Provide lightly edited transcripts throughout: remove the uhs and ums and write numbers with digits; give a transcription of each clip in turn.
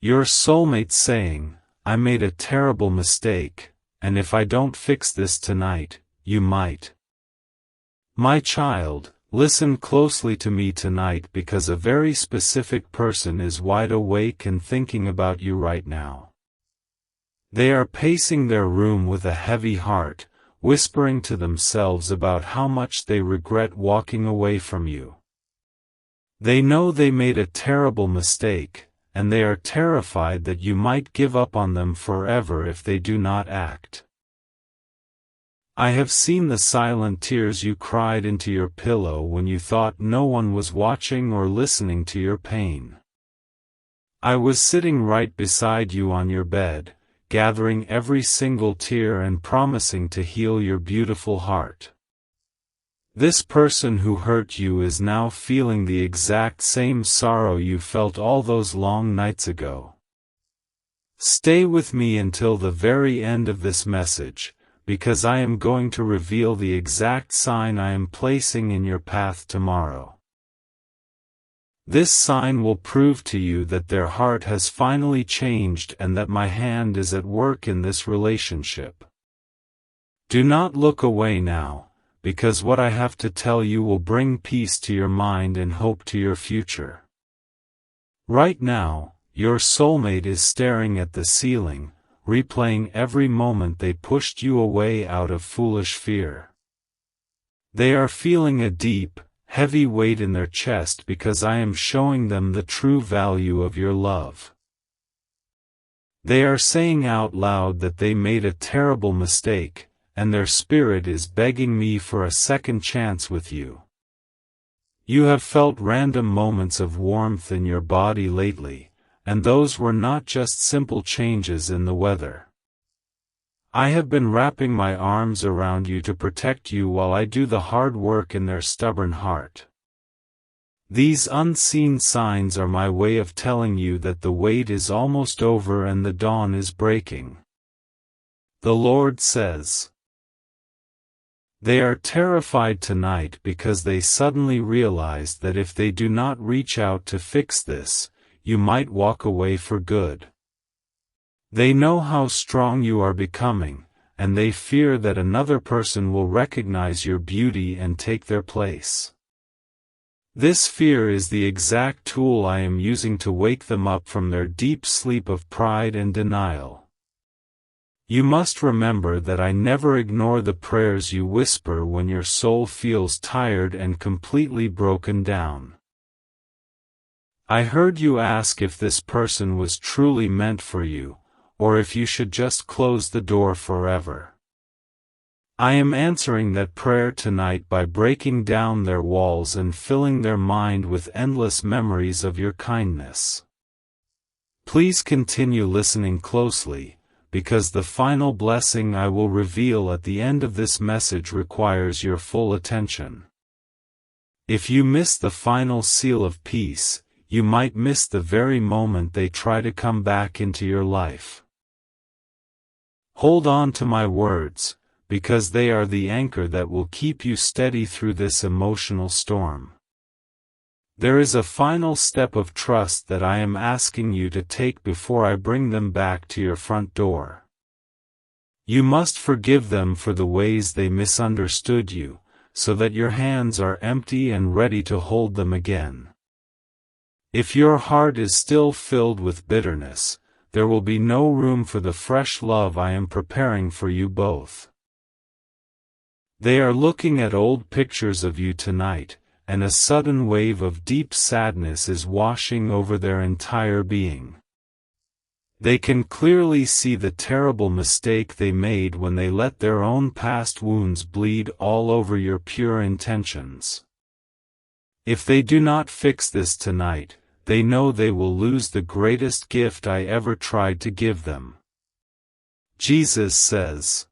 Your soulmate saying, "I made a terrible mistake, and if I don't fix this tonight, you might." My child, listen closely to me tonight because a very specific person is wide awake and thinking about you right now. They are pacing their room with a heavy heart, whispering to themselves about how much they regret walking away from you. They know they made a terrible mistake, and they are terrified that you might give up on them forever if they do not act. I have seen the silent tears you cried into your pillow when you thought no one was watching or listening to your pain. I was sitting right beside you on your bed, gathering every single tear and promising to heal your beautiful heart. This person who hurt you is now feeling the exact same sorrow you felt all those long nights ago. Stay with me until the very end of this message, because I am going to reveal the exact sign I am placing in your path tomorrow. This sign will prove to you that their heart has finally changed and that my hand is at work in this relationship. Do not look away now, because what I have to tell you will bring peace to your mind and hope to your future. Right now, your soulmate is staring at the ceiling, replaying every moment they pushed you away out of foolish fear. They are feeling a deep, heavy weight in their chest because I am showing them the true value of your love. They are saying out loud that they made a terrible mistake, and their spirit is begging me for a second chance with you. You have felt random moments of warmth in your body lately, and those were not just simple changes in the weather. I have been wrapping my arms around you to protect you while I do the hard work in their stubborn heart. These unseen signs are my way of telling you that the wait is almost over and the dawn is breaking. The Lord says, they are terrified tonight because they suddenly realized that if they do not reach out to fix this, you might walk away for good. They know how strong you are becoming, and they fear that another person will recognize your beauty and take their place. This fear is the exact tool I am using to wake them up from their deep sleep of pride and denial. You must remember that I never ignore the prayers you whisper when your soul feels tired and completely broken down. I heard you ask if this person was truly meant for you, or if you should just close the door forever. I am answering that prayer tonight by breaking down their walls and filling their mind with endless memories of your kindness. Please continue listening closely, because the final blessing I will reveal at the end of this message requires your full attention. If you miss the final seal of peace, you might miss the very moment they try to come back into your life. Hold on to my words, because they are the anchor that will keep you steady through this emotional storm. There is a final step of trust that I am asking you to take before I bring them back to your front door. You must forgive them for the ways they misunderstood you, so that your hands are empty and ready to hold them again. If your heart is still filled with bitterness, there will be no room for the fresh love I am preparing for you both. They are looking at old pictures of you tonight, and a sudden wave of deep sadness is washing over their entire being. They can clearly see the terrible mistake they made when they let their own past wounds bleed all over your pure intentions. If they do not fix this tonight, they know they will lose the greatest gift I ever tried to give them. Jesus says,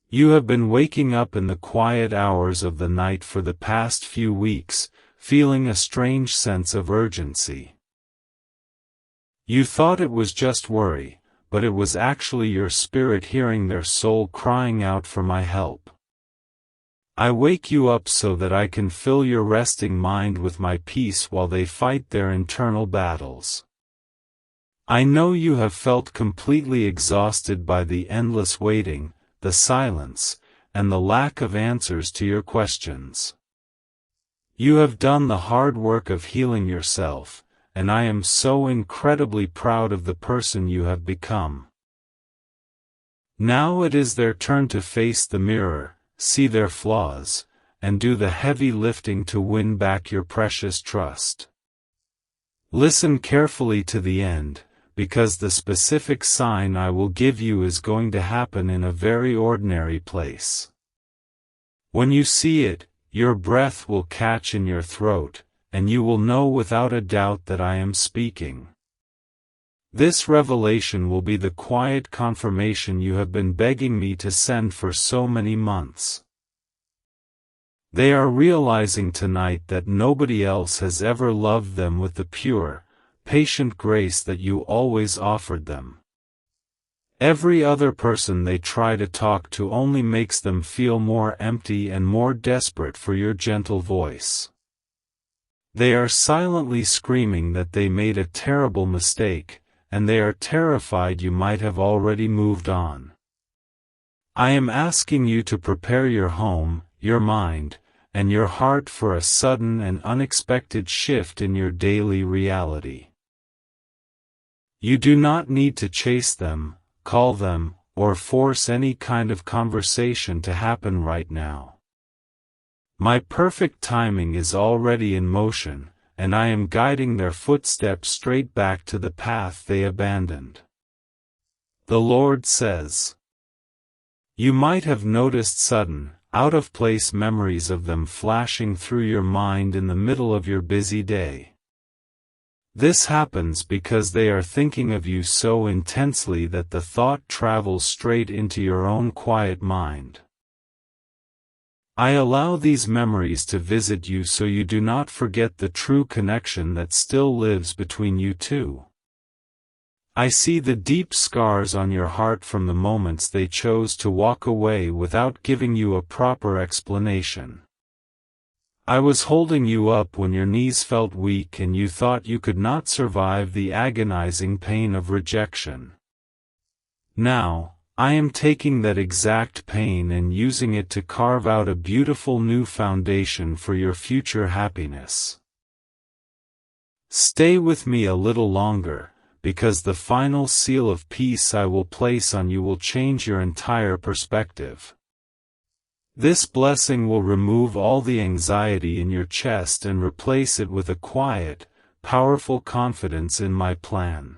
you have been waking up in the quiet hours of the night for the past few weeks, feeling a strange sense of urgency. You thought it was just worry, but it was actually your spirit hearing their soul crying out for my help. I wake you up so that I can fill your resting mind with my peace while they fight their internal battles. I know you have felt completely exhausted by the endless waiting, the silence, and the lack of answers to your questions. You have done the hard work of healing yourself, and I am so incredibly proud of the person you have become. Now it is their turn to face the mirror, see their flaws, and do the heavy lifting to win back your precious trust. Listen carefully to the end, because the specific sign I will give you is going to happen in a very ordinary place. When you see it, your breath will catch in your throat, and you will know without a doubt that I am speaking. This revelation will be the quiet confirmation you have been begging me to send for so many months. They are realizing tonight that nobody else has ever loved them with the pure, patient grace that you always offered them. Every other person they try to talk to only makes them feel more empty and more desperate for your gentle voice. They are silently screaming that they made a terrible mistake, and they are terrified you might have already moved on. I am asking you to prepare your home, your mind, and your heart for a sudden and unexpected shift in your daily reality. You do not need to chase them, call them, or force any kind of conversation to happen right now. My perfect timing is already in motion, and I am guiding their footsteps straight back to the path they abandoned. The Lord says. You might have noticed sudden, out-of-place memories of them flashing through your mind in the middle of your busy day. This happens because they are thinking of you so intensely that the thought travels straight into your own quiet mind. I allow these memories to visit you so you do not forget the true connection that still lives between you two. I see the deep scars on your heart from the moments they chose to walk away without giving you a proper explanation. I was holding you up when your knees felt weak and you thought you could not survive the agonizing pain of rejection. Now, I am taking that exact pain and using it to carve out a beautiful new foundation for your future happiness. Stay with me a little longer, because the final seal of peace I will place on you will change your entire perspective. This blessing will remove all the anxiety in your chest and replace it with a quiet, powerful confidence in my plan.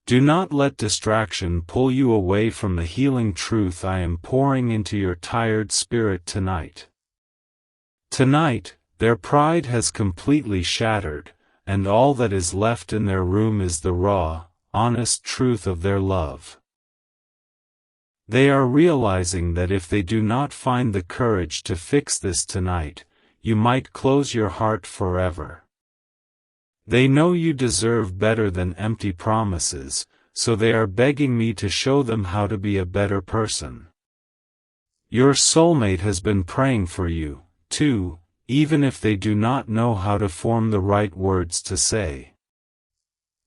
Do not let distraction pull you away from the healing truth I am pouring into your tired spirit tonight. Tonight, their pride has completely shattered, and all that is left in their room is the raw, honest truth of their love. They are realizing that if they do not find the courage to fix this tonight, you might close your heart forever. They know you deserve better than empty promises, so they are begging me to show them how to be a better person. Your soulmate has been praying for you, too, even if they do not know how to form the right words to say.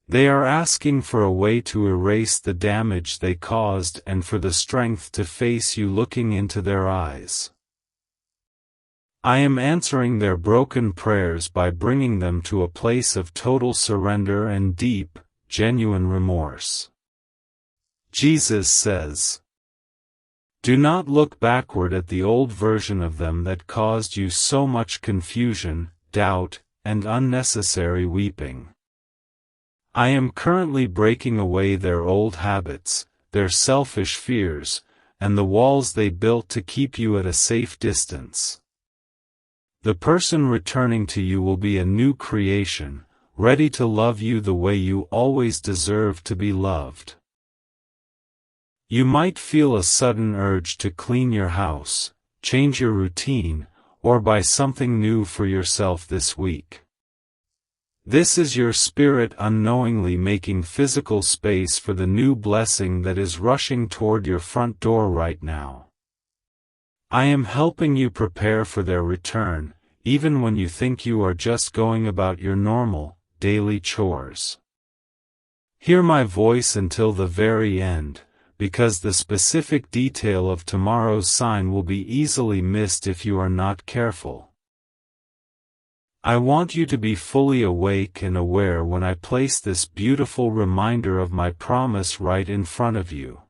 They are asking for a way to erase the damage they caused and for the strength to face you looking into their eyes. I am answering their broken prayers by bringing them to a place of total surrender and deep, genuine remorse. Jesus says, "Do not look backward at the old version of them that caused you so much confusion, doubt, and unnecessary weeping. I am currently breaking away their old habits, their selfish fears, and the walls they built to keep you at a safe distance. The person returning to you will be a new creation, ready to love you the way you always deserve to be loved." You might feel a sudden urge to clean your house, change your routine, or buy something new for yourself this week. This is your spirit unknowingly making physical space for the new blessing that is rushing toward your front door right now. I am helping you prepare for their return, even when you think you are just going about your normal, daily chores. Hear my voice until the very end, because the specific detail of tomorrow's sign will be easily missed if you are not careful. I want you to be fully awake and aware when I place this beautiful reminder of my promise right in front of you.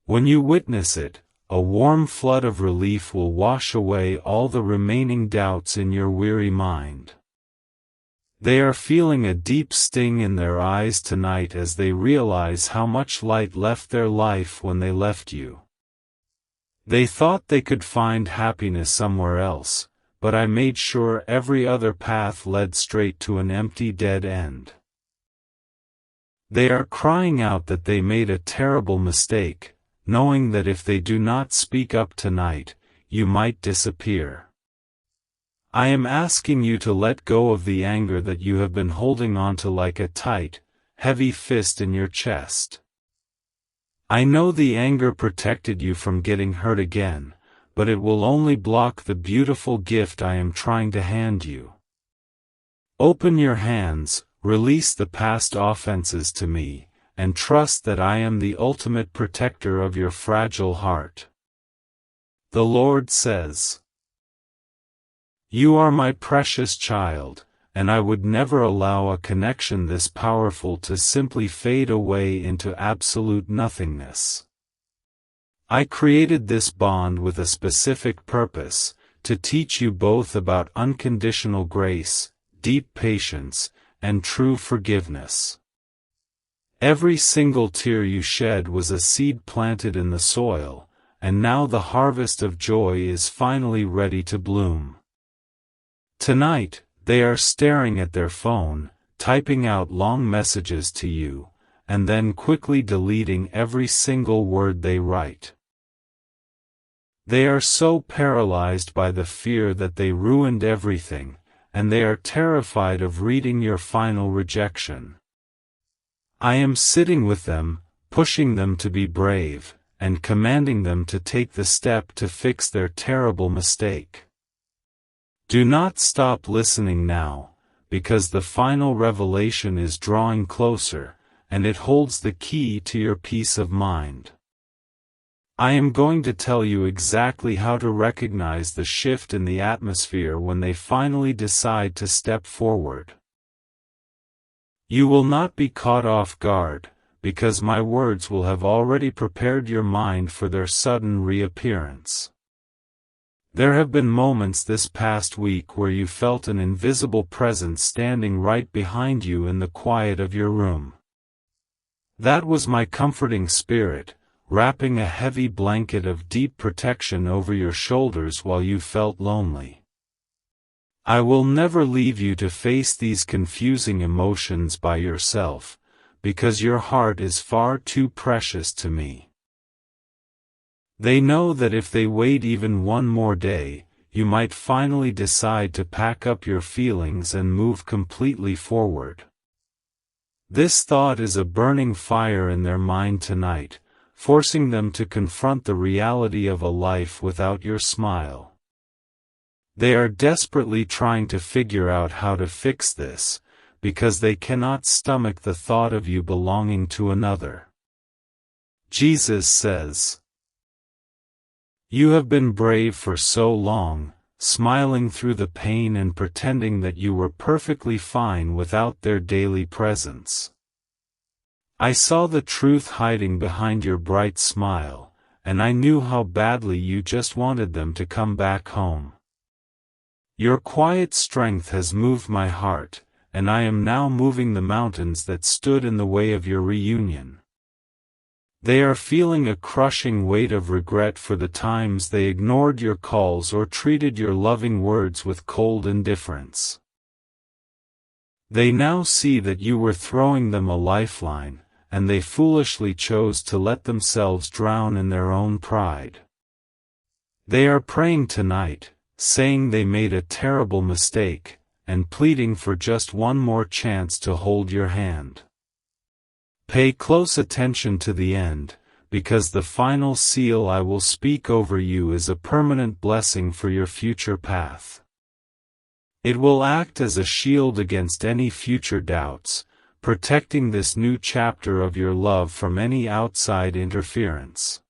When you witness it, a warm flood of relief will wash away all the remaining doubts in your weary mind. They are feeling a deep sting in their eyes tonight as they realize how much light left their life when they left you. They thought they could find happiness somewhere else, but I made sure every other path led straight to an empty dead end. They are crying out that they made a terrible mistake, knowing that if they do not speak up tonight, you might disappear. I am asking you to let go of the anger that you have been holding onto like a tight, heavy fist in your chest. I know the anger protected you from getting hurt again, but it will only block the beautiful gift I am trying to hand you. Open your hands, release the past offenses to me, and trust that I am the ultimate protector of your fragile heart. The Lord says, "You are my precious child, and I would never allow a connection this powerful to simply fade away into absolute nothingness. I created this bond with a specific purpose, to teach you both about unconditional grace, deep patience, and true forgiveness. Every single tear you shed was a seed planted in the soil, and now the harvest of joy is finally ready to bloom." Tonight, they are staring at their phone, typing out long messages to you, and then quickly deleting every single word they write. They are so paralyzed by the fear that they ruined everything, and they are terrified of reading your final rejection. I am sitting with them, pushing them to be brave, and commanding them to take the step to fix their terrible mistake. Do not stop listening now, because the final revelation is drawing closer, and it holds the key to your peace of mind. I am going to tell you exactly how to recognize the shift in the atmosphere when they finally decide to step forward. You will not be caught off guard, because my words will have already prepared your mind for their sudden reappearance. There have been moments this past week where you felt an invisible presence standing right behind you in the quiet of your room. That was my comforting spirit, wrapping a heavy blanket of deep protection over your shoulders while you felt lonely. I will never leave you to face these confusing emotions by yourself, because your heart is far too precious to me. They know that if they wait even one more day, you might finally decide to pack up your feelings and move completely forward. This thought is a burning fire in their mind tonight, forcing them to confront the reality of a life without your smile. They are desperately trying to figure out how to fix this, because they cannot stomach the thought of you belonging to another. Jesus says, "You have been brave for so long, smiling through the pain and pretending that you were perfectly fine without their daily presence. I saw the truth hiding behind your bright smile, and I knew how badly you just wanted them to come back home. Your quiet strength has moved my heart, and I am now moving the mountains that stood in the way of your reunion." They are feeling a crushing weight of regret for the times they ignored your calls or treated your loving words with cold indifference. They now see that you were throwing them a lifeline, and they foolishly chose to let themselves drown in their own pride. They are praying tonight, saying they made a terrible mistake, and pleading for just one more chance to hold your hand. Pay close attention to the end, because the final seal I will speak over you is a permanent blessing for your future path. It will act as a shield against any future doubts, protecting this new chapter of your love from any outside interference.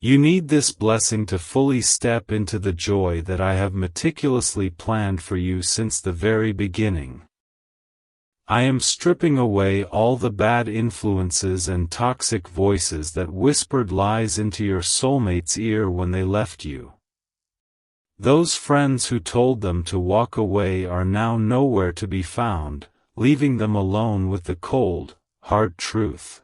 You need this blessing to fully step into the joy that I have meticulously planned for you since the very beginning. I am stripping away all the bad influences and toxic voices that whispered lies into your soulmate's ear when they left you. Those friends who told them to walk away are now nowhere to be found, leaving them alone with the cold, hard truth.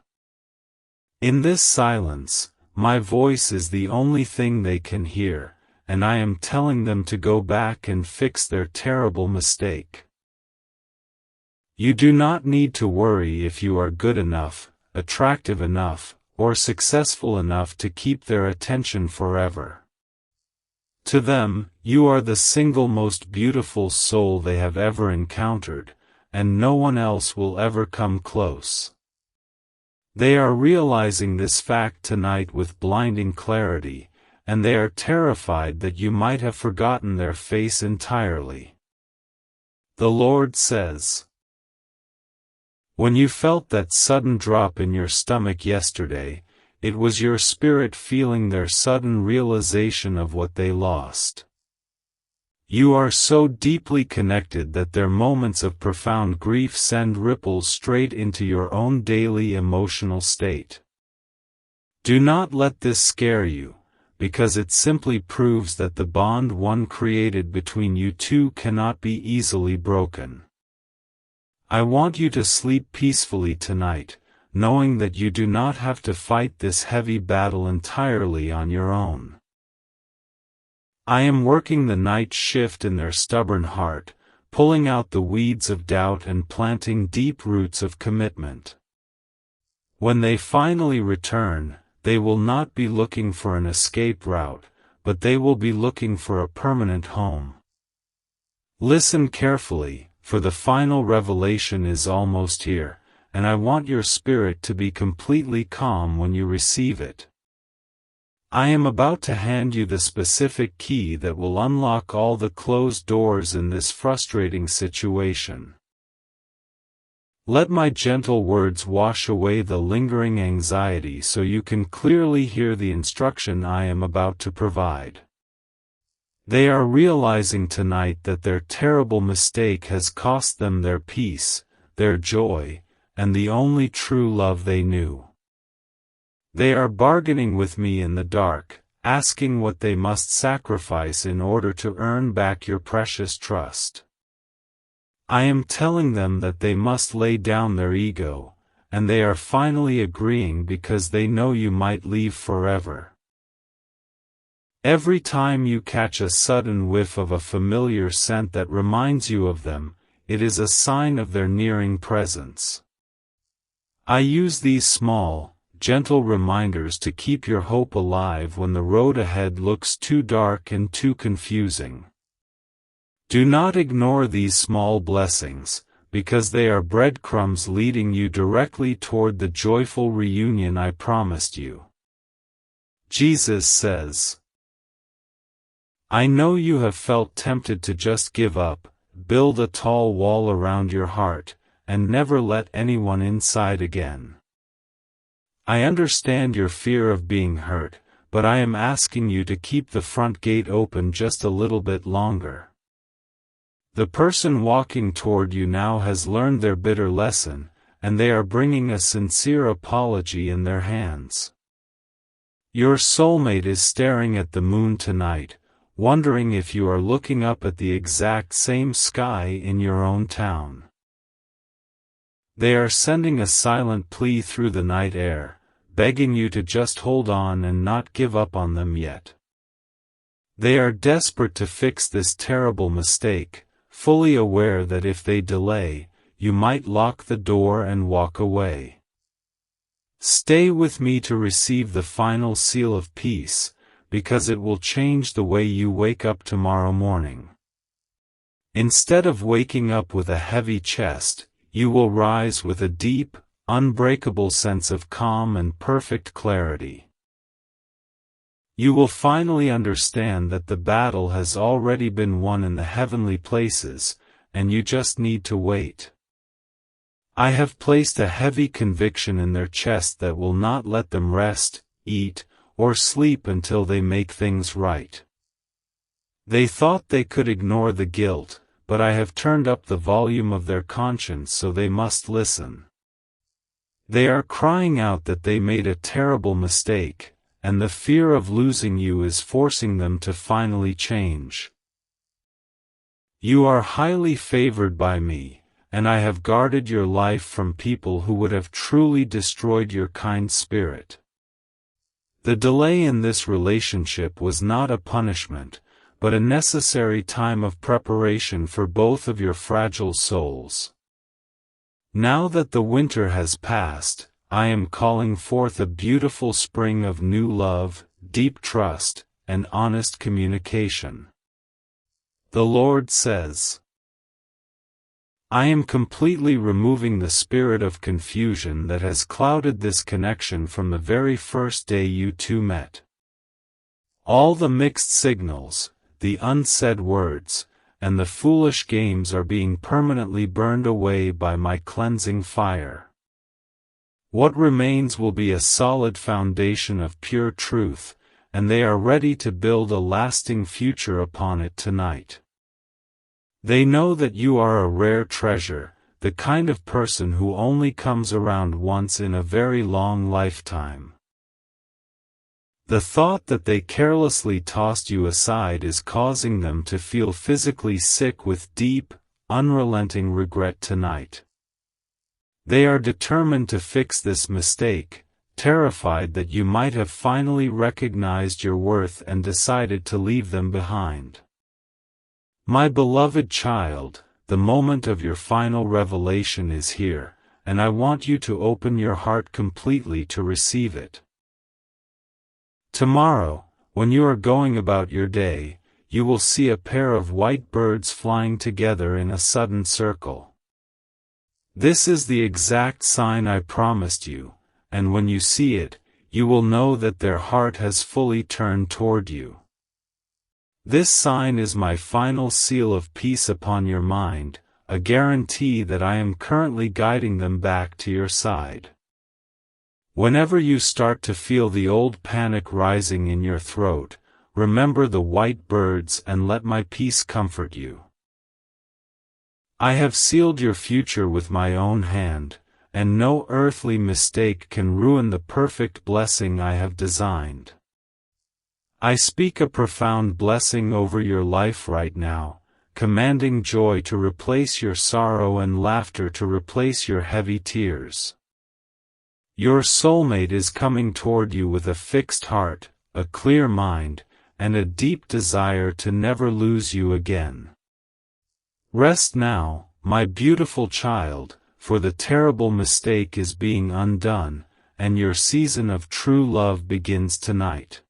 In this silence, my voice is the only thing they can hear, and I am telling them to go back and fix their terrible mistake. You do not need to worry if you are good enough, attractive enough, or successful enough to keep their attention forever. To them, you are the single most beautiful soul they have ever encountered, and no one else will ever come close. They are realizing this fact tonight with blinding clarity, and they are terrified that you might have forgotten their face entirely. The Lord says, when you felt that sudden drop in your stomach yesterday, it was your spirit feeling their sudden realization of what they lost. You are so deeply connected that their moments of profound grief send ripples straight into your own daily emotional state. Do not let this scare you, because it simply proves that the bond one created between you two cannot be easily broken. I want you to sleep peacefully tonight, knowing that you do not have to fight this heavy battle entirely on your own. I am working the night shift in their stubborn heart, pulling out the weeds of doubt and planting deep roots of commitment. When they finally return, they will not be looking for an escape route, but they will be looking for a permanent home. Listen carefully, for the final revelation is almost here, and I want your spirit to be completely calm when you receive it. I am about to hand you the specific key that will unlock all the closed doors in this frustrating situation. Let my gentle words wash away the lingering anxiety so you can clearly hear the instruction I am about to provide. They are realizing tonight that their terrible mistake has cost them their peace, their joy, and the only true love they knew. They are bargaining with me in the dark, asking what they must sacrifice in order to earn back your precious trust. I am telling them that they must lay down their ego, and they are finally agreeing because they know you might leave forever. Every time you catch a sudden whiff of a familiar scent that reminds you of them, it is a sign of their nearing presence. I use these small, gentle reminders to keep your hope alive when the road ahead looks too dark and too confusing. Do not ignore these small blessings, because they are breadcrumbs leading you directly toward the joyful reunion I promised you. Jesus says, I know you have felt tempted to just give up, build a tall wall around your heart, and never let anyone inside again. I understand your fear of being hurt, but I am asking you to keep the front gate open just a little bit longer. The person walking toward you now has learned their bitter lesson, and they are bringing a sincere apology in their hands. Your soulmate is staring at the moon tonight, wondering if you are looking up at the exact same sky in your own town. They are sending a silent plea through the night air, begging you to just hold on and not give up on them yet. They are desperate to fix this terrible mistake, fully aware that if they delay, you might lock the door and walk away. Stay with me to receive the final seal of peace, because it will change the way you wake up tomorrow morning. Instead of waking up with a heavy chest, you will rise with a deep, unbreakable sense of calm and perfect clarity. You will finally understand that the battle has already been won in the heavenly places, and you just need to wait. I have placed a heavy conviction in their chest that will not let them rest, eat, or sleep until they make things right. They thought they could ignore the guilt, but I have turned up the volume of their conscience so they must listen. They are crying out that they made a terrible mistake, and the fear of losing you is forcing them to finally change. You are highly favored by me, and I have guarded your life from people who would have truly destroyed your kind spirit. The delay in this relationship was not a punishment, but a necessary time of preparation for both of your fragile souls. Now that the winter has passed, I am calling forth a beautiful spring of new love, deep trust, and honest communication. The Lord says, I am completely removing the spirit of confusion that has clouded this connection from the very first day you two met. All the mixed signals, the unsaid words, and the foolish games are being permanently burned away by my cleansing fire. What remains will be a solid foundation of pure truth, and they are ready to build a lasting future upon it tonight. They know that you are a rare treasure, the kind of person who only comes around once in a very long lifetime. The thought that they carelessly tossed you aside is causing them to feel physically sick with deep, unrelenting regret tonight. They are determined to fix this mistake, terrified that you might have finally recognized your worth and decided to leave them behind. My beloved child, the moment of your final revelation is here, and I want you to open your heart completely to receive it. Tomorrow, when you are going about your day, you will see a pair of white birds flying together in a sudden circle. This is the exact sign I promised you, and when you see it, you will know that their heart has fully turned toward you. This sign is my final seal of peace upon your mind, a guarantee that I am currently guiding them back to your side. Whenever you start to feel the old panic rising in your throat, remember the white birds and let my peace comfort you. I have sealed your future with my own hand, and no earthly mistake can ruin the perfect blessing I have designed. I speak a profound blessing over your life right now, commanding joy to replace your sorrow and laughter to replace your heavy tears. Your soulmate is coming toward you with a fixed heart, a clear mind, and a deep desire to never lose you again. Rest now, my beautiful child, for the terrible mistake is being undone, and your season of true love begins tonight.